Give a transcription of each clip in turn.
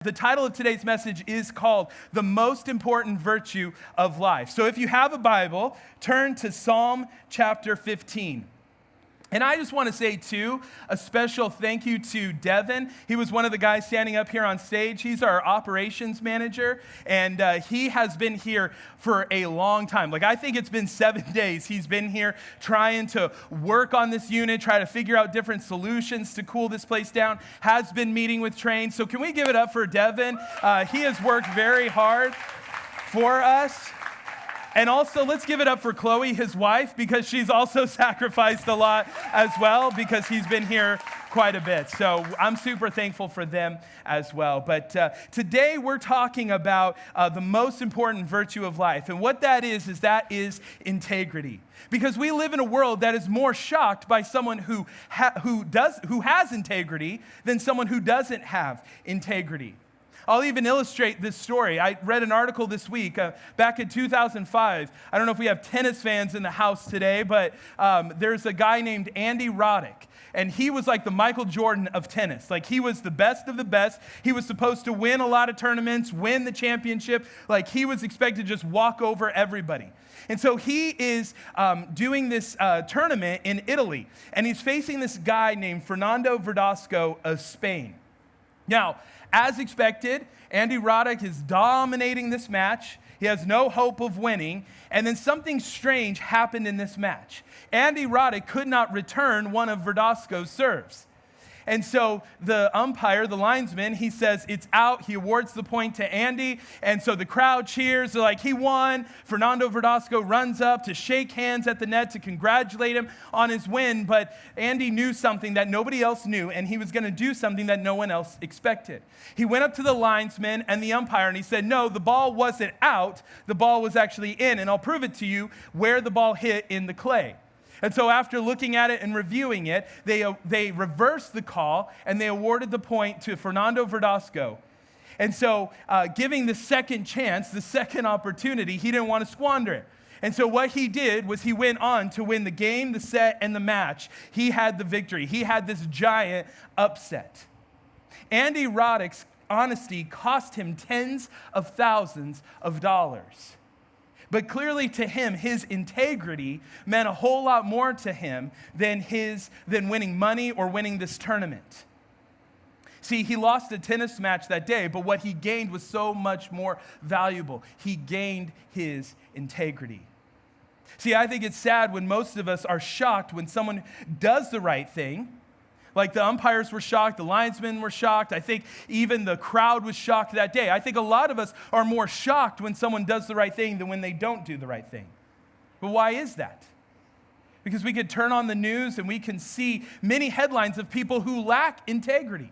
The title of today's message is called The Most Important Virtue of Life. So if you have a Bible, turn to Psalm chapter 15. And I just want to say, too, a special thank you to Devin. He was one of the guys standing up here on stage. He's our operations manager, and he has been here for a long time. I think it's been 7 days he's been here trying to work on this unit, try to figure out different solutions to cool this place down, has been meeting with Train. So can we give it up for Devin? He has worked very hard for us. And also, let's give it up for Chloe, his wife, because she's also sacrificed a lot as well, because he's been here quite a bit. So I'm super thankful for them as well. But today we're talking about the most important virtue of life. And what that is integrity. Because we live in a world that is more shocked by someone who has integrity than someone who doesn't have integrity. I'll even illustrate this story. I read an article this week, back in 2005. I don't know if we have tennis fans in the house today, but there's a guy named Andy Roddick. And he was like the Michael Jordan of tennis. He was the best of the best. He was supposed to win a lot of tournaments, win the championship. He was expected to just walk over everybody. And so he is doing this tournament in Italy. And he's facing this guy named Fernando Verdasco of Spain. Now, as expected, Andy Roddick is dominating this match. He has no hope of winning. And then something strange happened in this match. Andy Roddick could not return one of Verdasco's serves. And so the umpire, the linesman, he says it's out. He awards the point to Andy. And so the crowd cheers. They're like, he won. Fernando Verdasco runs up to shake hands at the net to congratulate him on his win. But Andy knew something that nobody else knew, and he was going to do something that no one else expected. He went up to the linesman and the umpire, and he said, no, the ball wasn't out. The ball was actually in, and I'll prove it to you where the ball hit in the clay. And so after looking at it and reviewing it, they reversed the call, and they awarded the point to Fernando Verdasco. And so giving the second chance, the second opportunity, he didn't want to squander it. And so what he did was he went on to win the game, the set, and the match. He had the victory. He had this giant upset. Andy Roddick's honesty cost him tens of thousands of dollars. But clearly to him, his integrity meant a whole lot more to him than winning money or winning this tournament. See, he lost a tennis match that day, but what he gained was so much more valuable. He gained his integrity. See, I think it's sad when most of us are shocked when someone does the right thing. Like the umpires were shocked, the linesmen were shocked. I think even the crowd was shocked that day. I think a lot of us are more shocked when someone does the right thing than when they don't do the right thing. But why is that? Because we could turn on the news and we can see many headlines of people who lack integrity.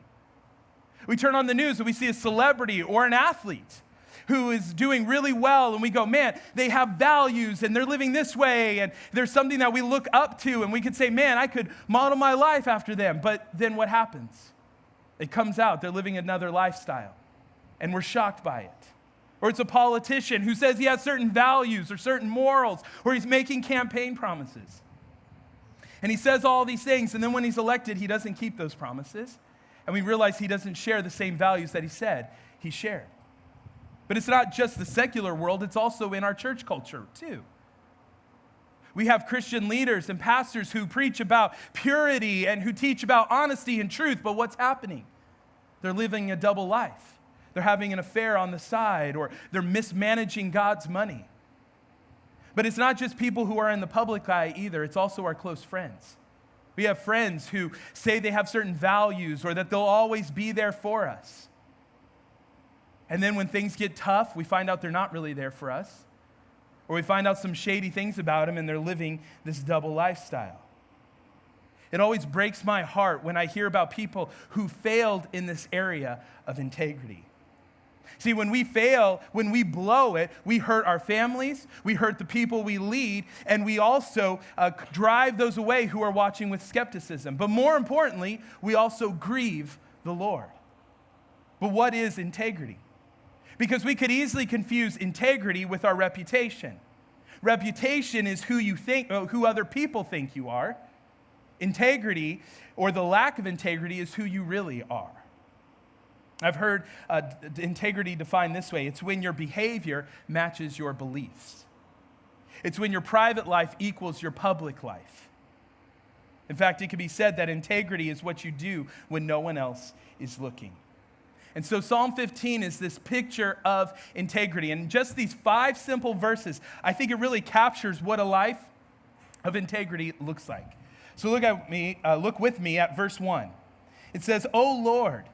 We turn on the news and we see a celebrity or an athlete who is doing really well, and we go, man, they have values, and they're living this way, and there's something that we look up to, and we could say, man, I could model my life after them. But then what happens? It comes out, they're living another lifestyle, and we're shocked by it. Or it's a politician who says he has certain values or certain morals, or he's making campaign promises. And he says all these things, and then when he's elected, he doesn't keep those promises, and we realize he doesn't share the same values that he said he shared. But it's not just the secular world, it's also in our church culture too. We have Christian leaders and pastors who preach about purity and who teach about honesty and truth, but what's happening? They're living a double life. They're having an affair on the side, or they're mismanaging God's money. But it's not just people who are in the public eye either, it's also our close friends. We have friends who say they have certain values or that they'll always be there for us. And then when things get tough, we find out they're not really there for us. Or we find out some shady things about them and they're living this double lifestyle. It always breaks my heart when I hear about people who failed in this area of integrity. See, when we fail, when we blow it, we hurt our families, we hurt the people we lead, and we also drive those away who are watching with skepticism. But more importantly, we also grieve the Lord. But what is integrity? Because we could easily confuse integrity with our reputation. Reputation is who other people think you are. Integrity, or the lack of integrity, is who you really are. I've heard integrity defined this way. It's when your behavior matches your beliefs. It's when your private life equals your public life. In fact, it can be said that integrity is what you do when no one else is looking. And so Psalm 15 is this picture of integrity. And just these 5 simple verses, I think it really captures what a life of integrity looks like. So look with me at verse 1. It says, "O Lord,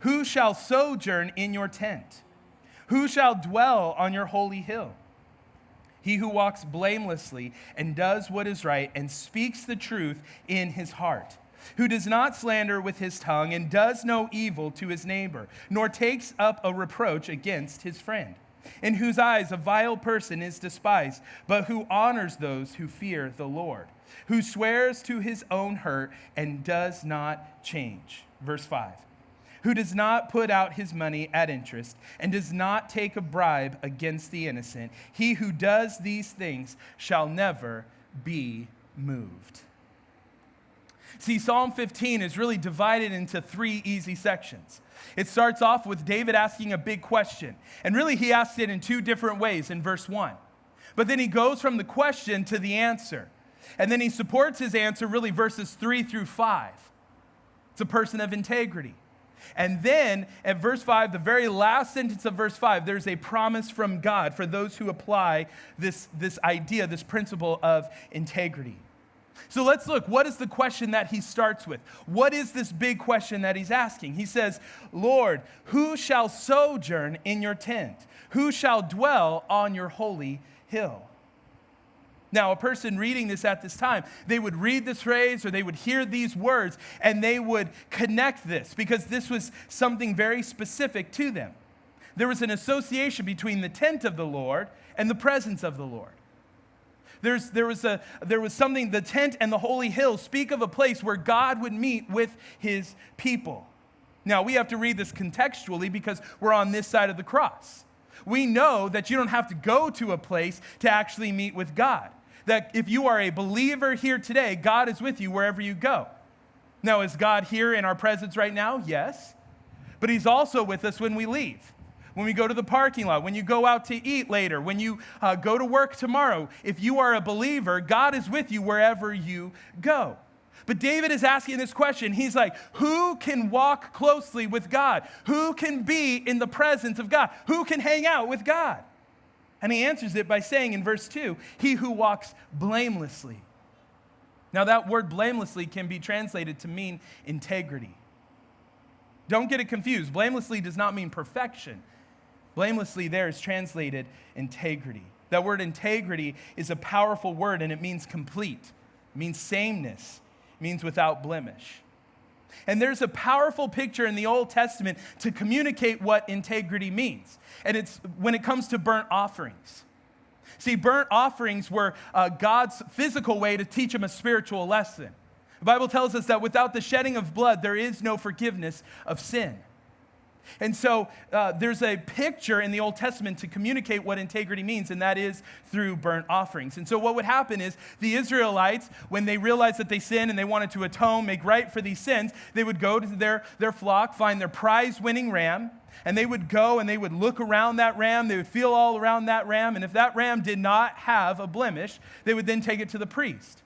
who shall sojourn in your tent? Who shall dwell on your holy hill? He who walks blamelessly and does what is right and speaks the truth in his heart, who does not slander with his tongue and does no evil to his neighbor, nor takes up a reproach against his friend, in whose eyes a vile person is despised, but who honors those who fear the Lord, who swears to his own hurt and does not change." Verse 5. "Who does not put out his money at interest and does not take a bribe against the innocent. He who does these things shall never be moved." See, Psalm 15 is really divided into 3 easy sections. It starts off with David asking a big question. And really, he asks it in 2 different ways in verse 1. But then he goes from the question to the answer. And then he supports his answer, really, verses 3 through 5. It's a person of integrity. And then at verse 5, the very last sentence of verse 5, there's a promise from God for those who apply this idea, this principle of integrity. So let's look. What is the question that he starts with? What is this big question that he's asking? He says, "Lord, who shall sojourn in your tent? Who shall dwell on your holy hill?" Now, a person reading this at this time, they would read this phrase or they would hear these words and they would connect this because this was something very specific to them. There was an association between the tent of the Lord and the presence of the Lord. There was something, the tent and the holy hill speak of a place where God would meet with his people. Now, we have to read this contextually because we're on this side of the cross. We know that you don't have to go to a place to actually meet with God. That if you are a believer here today, God is with you wherever you go. Now, is God here in our presence right now? Yes. But he's also with us when we leave, when we go to the parking lot, when you go out to eat later, when you go to work tomorrow. If you are a believer, God is with you wherever you go. But David is asking this question. He's like, who can walk closely with God? Who can be in the presence of God? Who can hang out with God? And he answers it by saying in verse 2, "He who walks blamelessly." Now that word blamelessly can be translated to mean integrity. Don't get it confused. Blamelessly does not mean perfection. Blamelessly there is translated integrity. That word integrity is a powerful word and it means complete. It means sameness. It means without blemish. And there's a powerful picture in the Old Testament to communicate what integrity means. And it's when it comes to burnt offerings. See, burnt offerings were God's physical way to teach him a spiritual lesson. The Bible tells us that without the shedding of blood, there is no forgiveness of sin. And so there's a picture in the Old Testament to communicate what integrity means, and that is through burnt offerings. And so what would happen is the Israelites, when they realized that they sinned and they wanted to atone, make right for these sins, they would go to their flock, find their prize-winning ram, and they would go and they would look around that ram. They would feel all around that ram, and if that ram did not have a blemish, they would then take it to the priest.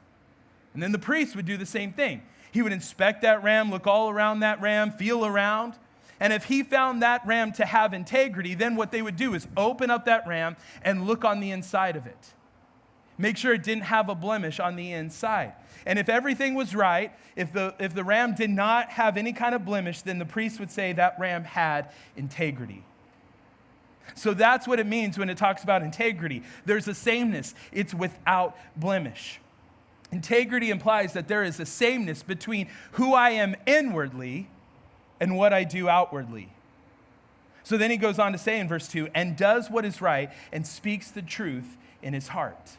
And then the priest would do the same thing. He would inspect that ram, look all around that ram, feel around. And if he found that ram to have integrity, then what they would do is open up that ram and look on the inside of it. Make sure it didn't have a blemish on the inside. And if everything was right, if the ram did not have any kind of blemish, then the priest would say that ram had integrity. So that's what it means when it talks about integrity. There's a sameness. It's without blemish. Integrity implies that there is a sameness between who I am inwardly and what I do outwardly. So then he goes on to say in verse 2, "and does what is right and speaks the truth in his heart."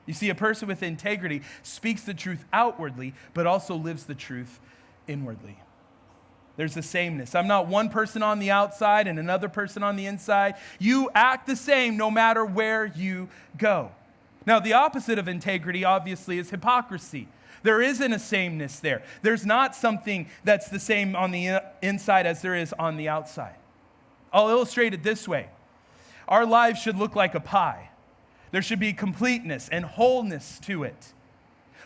You see, a person with integrity speaks the truth outwardly, but also lives the truth inwardly. There's a sameness. I'm not one person on the outside and another person on the inside. You act the same no matter where you go. Now, the opposite of integrity, obviously, is hypocrisy. There isn't a sameness there. There's not something that's the same on the inside as there is on the outside. I'll illustrate it this way. Our lives should look like a pie. There should be completeness and wholeness to it.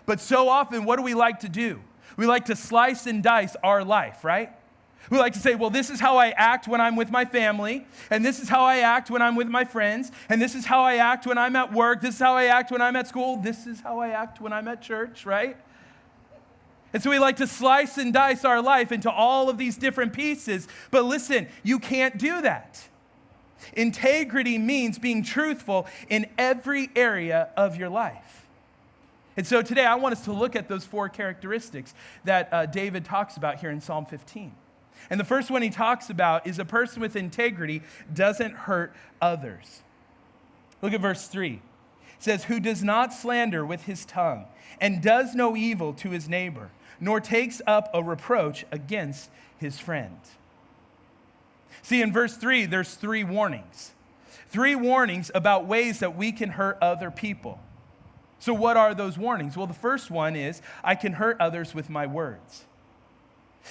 But so often, what do we like to do? We like to slice and dice our life, right? We like to say, well, this is how I act when I'm with my family, and this is how I act when I'm with my friends, and this is how I act when I'm at work, this is how I act when I'm at school, this is how I act when I'm at church, right? And so we like to slice and dice our life into all of these different pieces. But listen, you can't do that. Integrity means being truthful in every area of your life. And so today I want us to look at those 4 characteristics that David talks about here in Psalm 15. And the first one he talks about is a person with integrity doesn't hurt others. Look at verse 3. It says, who does not slander with his tongue and does no evil to his neighbor, nor takes up a reproach against his friend. See, in verse 3, there's 3 warnings. 3 warnings about ways that we can hurt other people. So what are those warnings? Well, the first one is, I can hurt others with my words.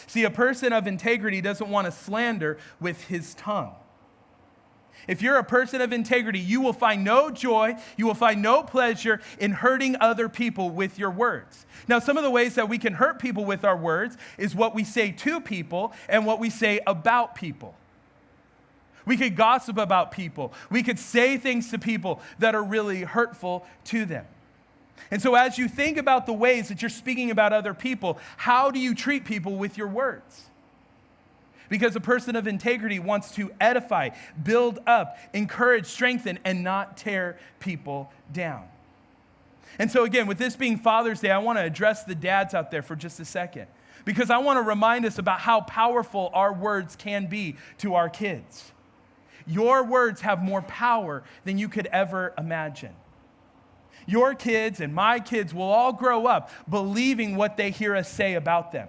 See, a person of integrity doesn't want to slander with his tongue. If you're a person of integrity, you will find no joy, you will find no pleasure in hurting other people with your words. Now, some of the ways that we can hurt people with our words is what we say to people and what we say about people. We could gossip about people. We could say things to people that are really hurtful to them. And so as you think about the ways that you're speaking about other people, how do you treat people with your words? Because a person of integrity wants to edify, build up, encourage, strengthen, and not tear people down. And so again, with this being Father's Day, I want to address the dads out there for just a second. Because I want to remind us about how powerful our words can be to our kids. Your words have more power than you could ever imagine. Your kids and my kids will all grow up believing what they hear us say about them.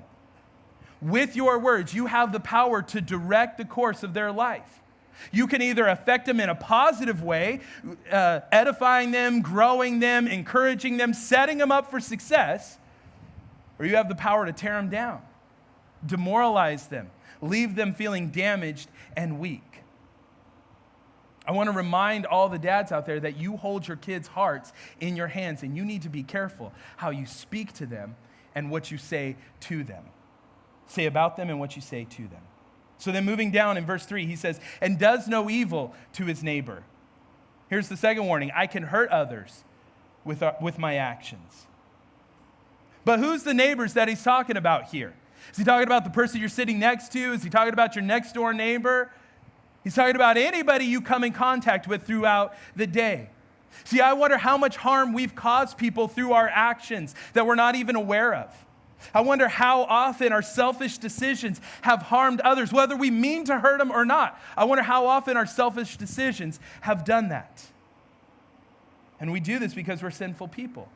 With your words, you have the power to direct the course of their life. You can either affect them in a positive way, edifying them, growing them, encouraging them, setting them up for success, or you have the power to tear them down, demoralize them, leave them feeling damaged and weak. I want to remind all the dads out there that you hold your kids' hearts in your hands, and you need to be careful how you speak to them and what you say to them. Say about them and what you say to them. So then moving down in verse 3, he says, and does no evil to his neighbor. Here's the second warning. I can hurt others with my actions. But who's the neighbors that he's talking about here? Is he talking about the person you're sitting next to? Is he talking about your next door neighbor? He's talking about anybody you come in contact with throughout the day. See, I wonder how much harm we've caused people through our actions that we're not even aware of. I wonder how often our selfish decisions have harmed others, whether we mean to hurt them or not. I wonder how often our selfish decisions have done that. And we do this because we're sinful people.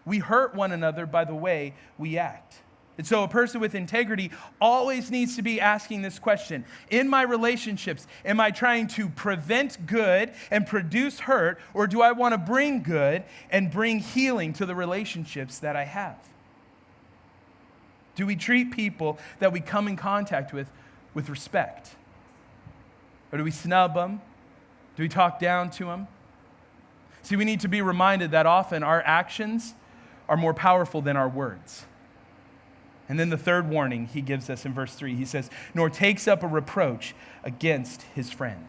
We hurt one another by the way we act. And so a person with integrity always needs to be asking this question. In my relationships, am I trying to prevent good and produce hurt, or do I want to bring good and bring healing to the relationships that I have? Do we treat people that we come in contact with respect? Or do we snub them? Do we talk down to them? See, we need to be reminded that often our actions are more powerful than our words. And then the third warning he gives us in verse 3, he says, nor takes up a reproach against his friend.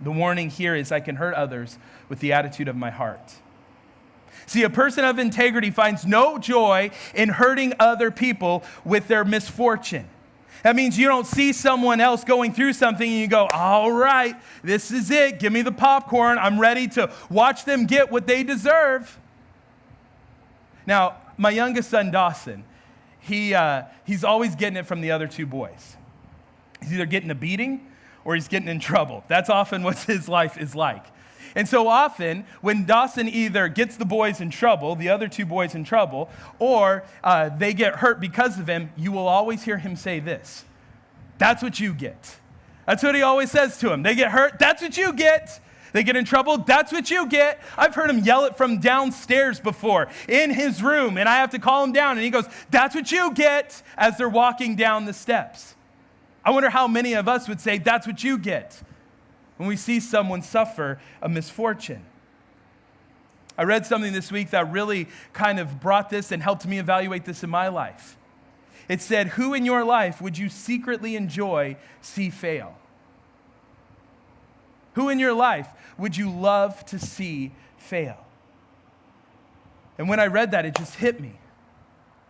The warning here is I can hurt others with the attitude of my heart. See, a person of integrity finds no joy in hurting other people with their misfortune. That means you don't see someone else going through something and you go, all right, this is it. Give me the popcorn. I'm ready to watch them get what they deserve. Now, my youngest son, Dawson, he's always getting it from the other 2 boys. He's either getting a beating or he's getting in trouble. That's often what his life is like. And so often, when Dawson either gets the boys in trouble, the other 2 boys in trouble, or they get hurt because of him, you will always hear him say this. That's what you get. That's what he always says to him. They get hurt, that's what you get. They get in trouble, that's what you get. I've heard him yell it from downstairs before in his room, and I have to call him down, and he goes, that's what you get, as they're walking down the steps. I wonder how many of us would say, that's what you get, when we see someone suffer a misfortune. I read something this week that really kind of brought this and helped me evaluate this in my life. It said, who in your life would you secretly enjoy see fail? Who in your life would you love to see fail? And when I read that, it just hit me,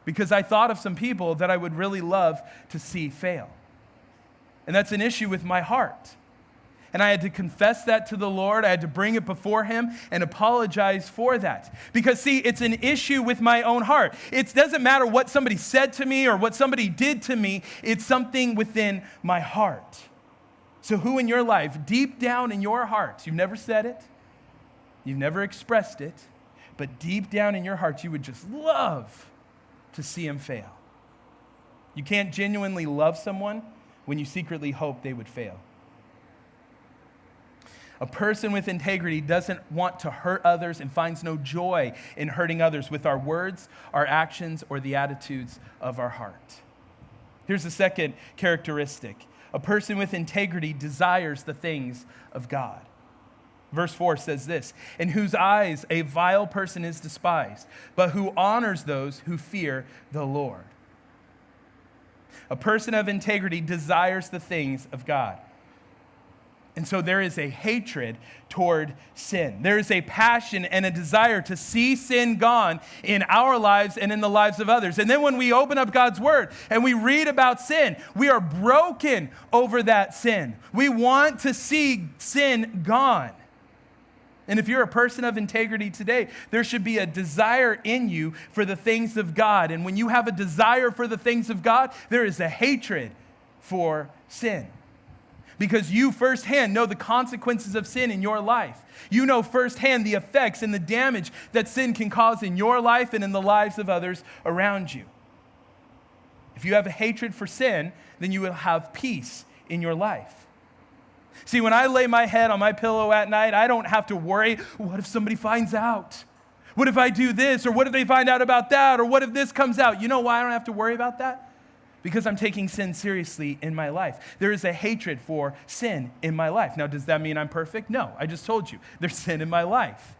because I thought of some people that I would really love to see fail. And that's an issue with my heart. And I had to confess that to the Lord. I had to bring it before him and apologize for that. Because see, it's an issue with my own heart. It doesn't matter what somebody said to me or what somebody did to me. It's something within my heart. So who in your life, deep down in your heart, you've never said it, you've never expressed it, but deep down in your heart, you would just love to see him fail. You can't genuinely love someone when you secretly hope they would fail. A person with integrity doesn't want to hurt others and finds no joy in hurting others with our words, our actions, or the attitudes of our heart. Here's the second characteristic. A person with integrity desires the things of God. Verse 4 says this, in whose eyes a vile person is despised, but who honors those who fear the Lord. A person of integrity desires the things of God. And so there is a hatred toward sin. There is a passion and a desire to see sin gone in our lives and in the lives of others. And then when we open up God's word and we read about sin, we are broken over that sin. We want to see sin gone. And if you're a person of integrity today, there should be a desire in you for the things of God. And when you have a desire for the things of God, there is a hatred for sin. Because you firsthand know the consequences of sin in your life. You know firsthand the effects and the damage that sin can cause in your life and in the lives of others around you. If you have a hatred for sin, then you will have peace in your life. See, when I lay my head on my pillow at night, I don't have to worry, what if somebody finds out? What if I do this? Or what if they find out about that? Or what if this comes out? You know why I don't have to worry about that? Because I'm taking sin seriously in my life. There is a hatred for sin in my life. Now, does that mean I'm perfect? No, I just told you. There's sin in my life.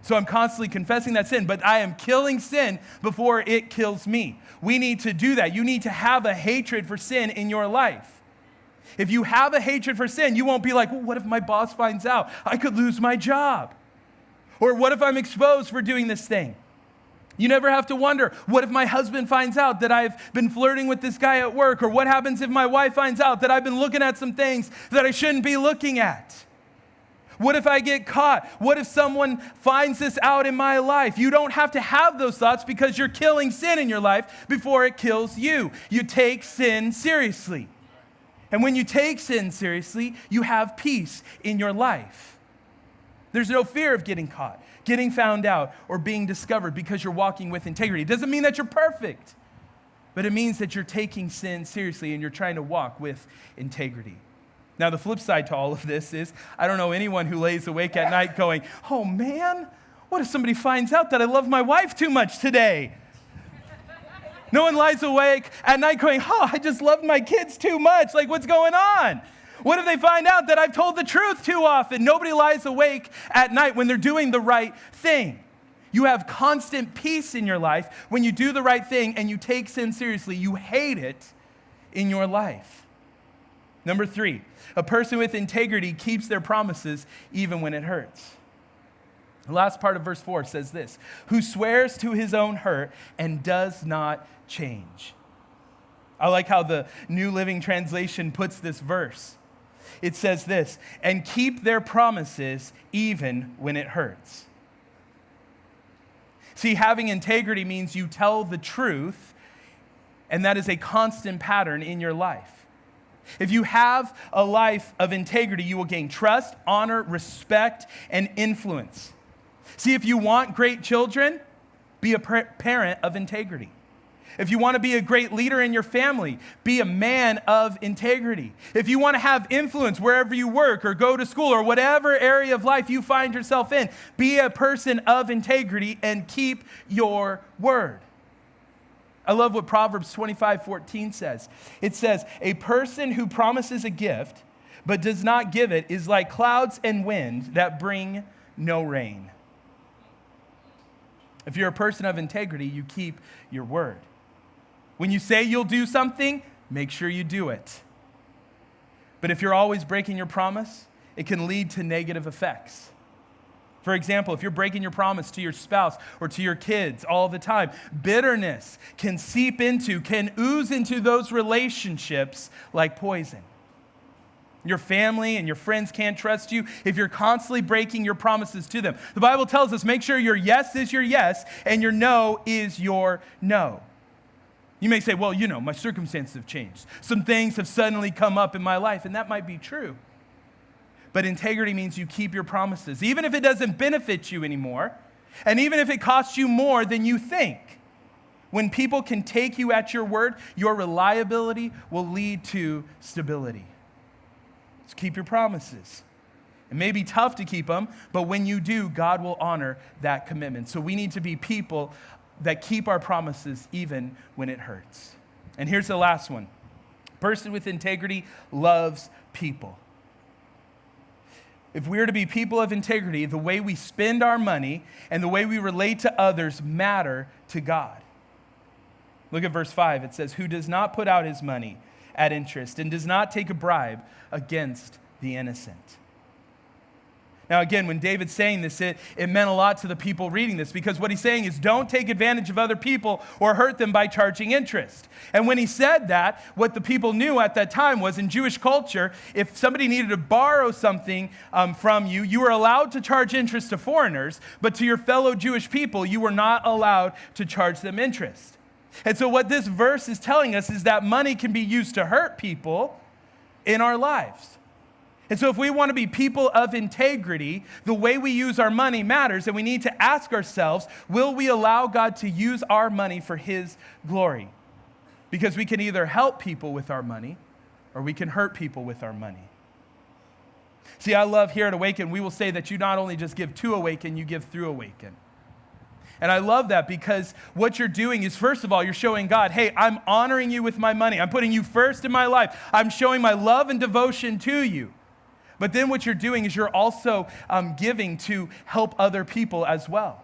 So I'm constantly confessing that sin, but I am killing sin before it kills me. We need to do that. You need to have a hatred for sin in your life. If you have a hatred for sin, you won't be like, well, what if my boss finds out? I could lose my job. Or what if I'm exposed for doing this thing? You never have to wonder, what if my husband finds out that I've been flirting with this guy at work? Or what happens if my wife finds out that I've been looking at some things that I shouldn't be looking at? What if I get caught? What if someone finds this out in my life? You don't have to have those thoughts because you're killing sin in your life before it kills you. You take sin seriously. And when you take sin seriously, you have peace in your life. There's no fear of getting caught, getting found out, or being discovered because you're walking with integrity. It doesn't mean that you're perfect, but it means that you're taking sin seriously and you're trying to walk with integrity. Now, the flip side to all of this is, I don't know anyone who lays awake at night going, oh man, what if somebody finds out that I love my wife too much today? No one lies awake at night going, oh, I just loved my kids too much. Like, what's going on? What if they find out that I've told the truth too often? Nobody lies awake at night when they're doing the right thing. You have constant peace in your life when you do the right thing and you take sin seriously. You hate it in your life. Number 3, a person with integrity keeps their promises even when it hurts. The last part of verse 4 says this, who swears to his own hurt and does not change. I like how the New Living Translation puts this verse. It says this, and keep their promises even when it hurts. See, having integrity means you tell the truth, and that is a constant pattern in your life. If you have a life of integrity, you will gain trust, honor, respect, and influence. See, if you want great children, be a parent of integrity. If you want to be a great leader in your family, be a man of integrity. If you want to have influence wherever you work or go to school or whatever area of life you find yourself in, be a person of integrity and keep your word. I love what Proverbs 25:14 says. It says, a person who promises a gift but does not give it is like clouds and wind that bring no rain. If you're a person of integrity, you keep your word. When you say you'll do something, make sure you do it. But if you're always breaking your promise, it can lead to negative effects. For example, if you're breaking your promise to your spouse or to your kids all the time, bitterness can can ooze into those relationships like poison. Your family and your friends can't trust you if you're constantly breaking your promises to them. The Bible tells us, make sure your yes is your yes and your no is your no. You may say, well, my circumstances have changed. Some things have suddenly come up in my life, and that might be true. But integrity means you keep your promises, even if it doesn't benefit you anymore, and even if it costs you more than you think. When people can take you at your word, your reliability will lead to stability. So keep your promises. It may be tough to keep them, but when you do, God will honor that commitment. So we need to be people that keep our promises even when it hurts. And here's the last one. A person with integrity loves people. If we are to be people of integrity, the way we spend our money and the way we relate to others matter to God. Look at verse 5. It says, who does not put out his money at interest and does not take a bribe against the innocent. Now again, when David's saying this, it meant a lot to the people reading this, because what he's saying is don't take advantage of other people or hurt them by charging interest. And when he said that, what the people knew at that time was, in Jewish culture, if somebody needed to borrow something from you, you were allowed to charge interest to foreigners, but to your fellow Jewish people, you were not allowed to charge them interest. And so what this verse is telling us is that money can be used to hurt people in our lives. And so if we want to be people of integrity, the way we use our money matters, and we need to ask ourselves, will we allow God to use our money for His glory? Because we can either help people with our money, or we can hurt people with our money. See, I love here at Awaken, we will say that you not only just give to Awaken, you give through Awaken. And I love that, because what you're doing is, first of all, you're showing God, hey, I'm honoring you with my money. I'm putting you first in my life. I'm showing my love and devotion to you. But then what you're doing is you're also giving to help other people as well.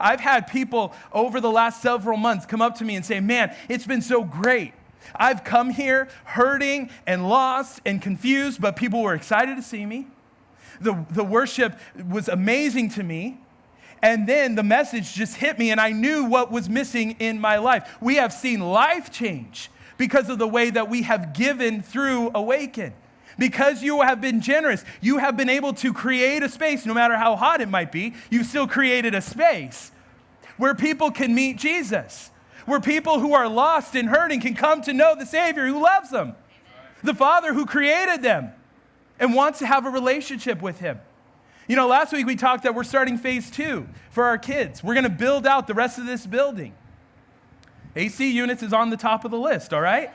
I've had people over the last several months come up to me and say, man, it's been so great. I've come here hurting and lost and confused, but people were excited to see me. The worship was amazing to me. And then the message just hit me, and I knew what was missing in my life. We have seen life change because of the way that we have given through Awaken. Because you have been generous, you have been able to create a space, no matter how hot it might be, you've still created a space where people can meet Jesus, where people who are lost and hurting can come to know the Savior who loves them, the Father who created them and wants to have a relationship with Him. Last week we talked that we're starting phase 2 for our kids. We're going to build out the rest of this building. AC units is on the top of the list, all right?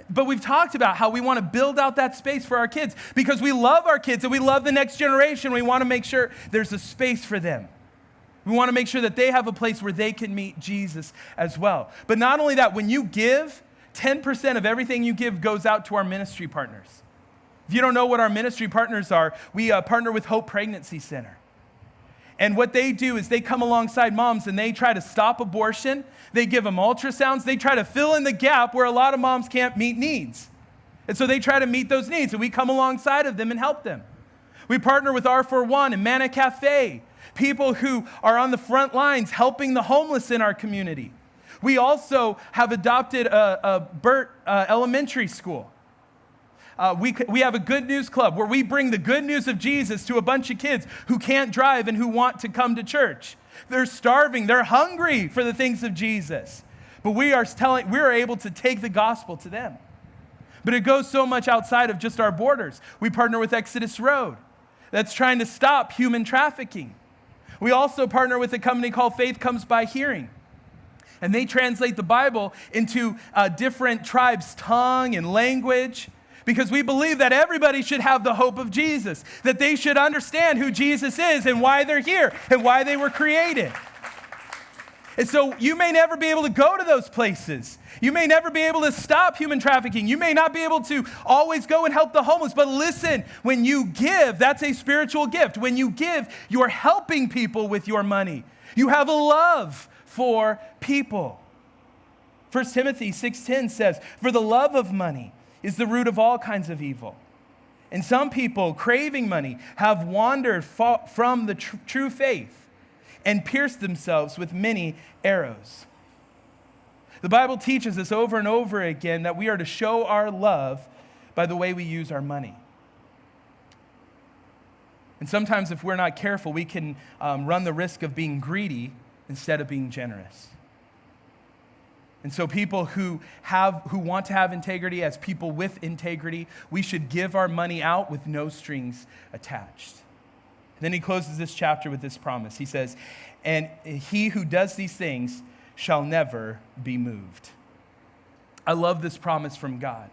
But we've talked about how we want to build out that space for our kids because we love our kids and we love the next generation. We want to make sure there's a space for them. We want to make sure that they have a place where they can meet Jesus as well. But not only that, when you give, 10% of everything you give goes out to our ministry partners. If you don't know what our ministry partners are, we partner with Hope Pregnancy Center. And what they do is they come alongside moms and they try to stop abortion. They give them ultrasounds. They try to fill in the gap where a lot of moms can't meet needs. And so they try to meet those needs, and we come alongside of them and help them. We partner with R41 and Manna Cafe, people who are on the front lines helping the homeless in our community. We also have adopted a Burt Elementary School. We have a good news club where we bring the good news of Jesus to a bunch of kids who can't drive and who want to come to church. They're starving. They're hungry for the things of Jesus. But we are able to take the gospel to them. But it goes so much outside of just our borders. We partner with Exodus Road that's trying to stop human trafficking. We also partner with a company called Faith Comes by Hearing. And they translate the Bible into different tribes' tongue and language, because we believe that everybody should have the hope of Jesus, that they should understand who Jesus is and why they're here and why they were created. And so you may never be able to go to those places. You may never be able to stop human trafficking. You may not be able to always go and help the homeless. But listen, when you give, that's a spiritual gift. When you give, you're helping people with your money. You have a love for people. 1 Timothy 6:10 says, "For the love of money is the root of all kinds of evil. And some people, craving money, have wandered from the true faith and pierced themselves with many arrows." The Bible teaches us over and over again that we are to show our love by the way we use our money. And sometimes if we're not careful, we can run the risk of being greedy instead of being generous. And so people who want to have integrity, as people with integrity, we should give our money out with no strings attached. And then he closes this chapter with this promise. He says, "And he who does these things shall never be moved." I love this promise from God.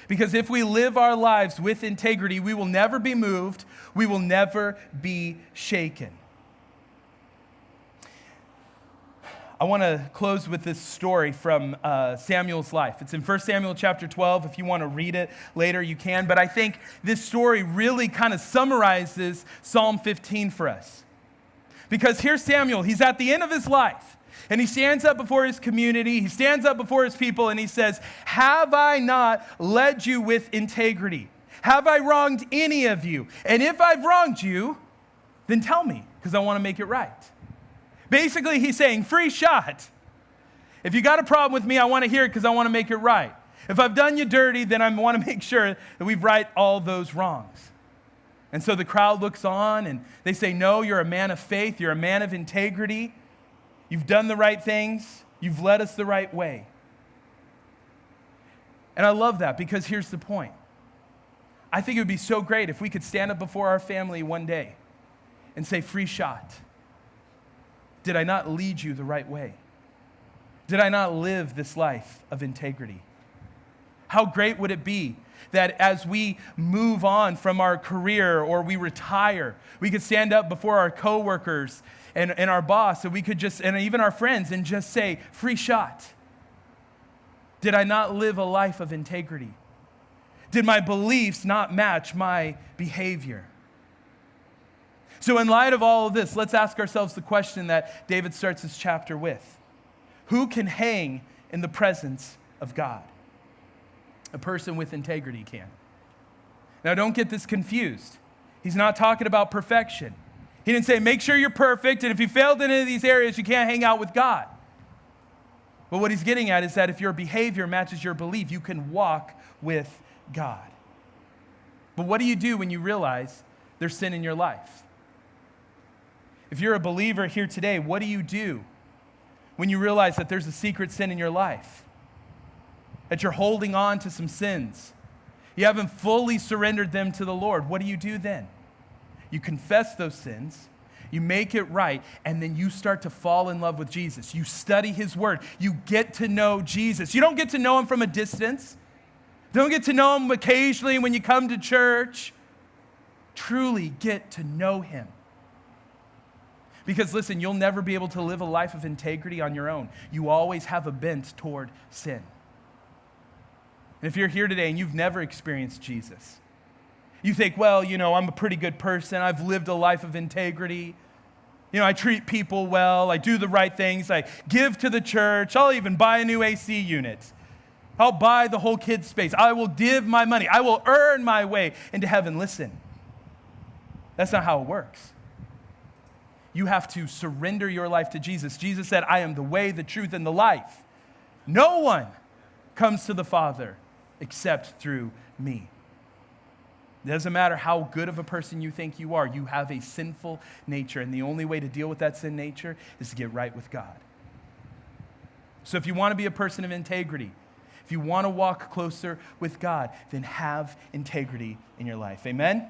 Because if we live our lives with integrity, we will never be moved. We will never be shaken. I want to close with this story from Samuel's life. It's in 1 Samuel chapter 12. If you want to read it later, you can. But I think this story really kind of summarizes Psalm 15 for us. Because here's Samuel. He's at the end of his life. And he stands up before his community. He stands up before his people and he says, "Have I not led you with integrity? Have I wronged any of you? And if I've wronged you, then tell me, because I want to make it right." Basically, he's saying, free shot. If you got a problem with me, I want to hear it because I want to make it right. If I've done you dirty, then I want to make sure that we right all those wrongs. And so the crowd looks on and they say, "No, you're a man of faith. You're a man of integrity. You've done the right things. You've led us the right way." And I love that, because here's the point. I think it would be so great if we could stand up before our family one day and say, "Free shot. Did I not lead you the right way? Did I not live this life of integrity?" How great would it be that as we move on from our career or we retire, we could stand up before our coworkers and our boss, and we could just, and even our friends, and just say, "Free shot. Did I not live a life of integrity? Did my beliefs not match my behavior?" So in light of all of this, let's ask ourselves the question that David starts his chapter with. Who can hang in the presence of God? A person with integrity can. Now don't get this confused. He's not talking about perfection. He didn't say, make sure you're perfect, and if you failed in any of these areas, you can't hang out with God. But what he's getting at is that if your behavior matches your belief, you can walk with God. But what do you do when you realize there's sin in your life? If you're a believer here today, what do you do when you realize that there's a secret sin in your life? That you're holding on to some sins. You haven't fully surrendered them to the Lord. What do you do then? You confess those sins, you make it right, and then you start to fall in love with Jesus. You study his word. You get to know Jesus. You don't get to know him from a distance. Don't get to know him occasionally when you come to church. Truly get to know him. Because listen, you'll never be able to live a life of integrity on your own. You always have a bent toward sin. And if you're here today and you've never experienced Jesus, you think, well, I'm a pretty good person. I've lived a life of integrity. I treat people well. I do the right things. I give to the church. I'll even buy a new AC unit. I'll buy the whole kids' space. I will give my money. I will earn my way into heaven. Listen, that's not how it works. You have to surrender your life to Jesus. Jesus said, "I am the way, the truth, and the life. No one comes to the Father except through me." It doesn't matter how good of a person you think you are. You have a sinful nature, and the only way to deal with that sin nature is to get right with God. So if you want to be a person of integrity, if you want to walk closer with God, then have integrity in your life. Amen?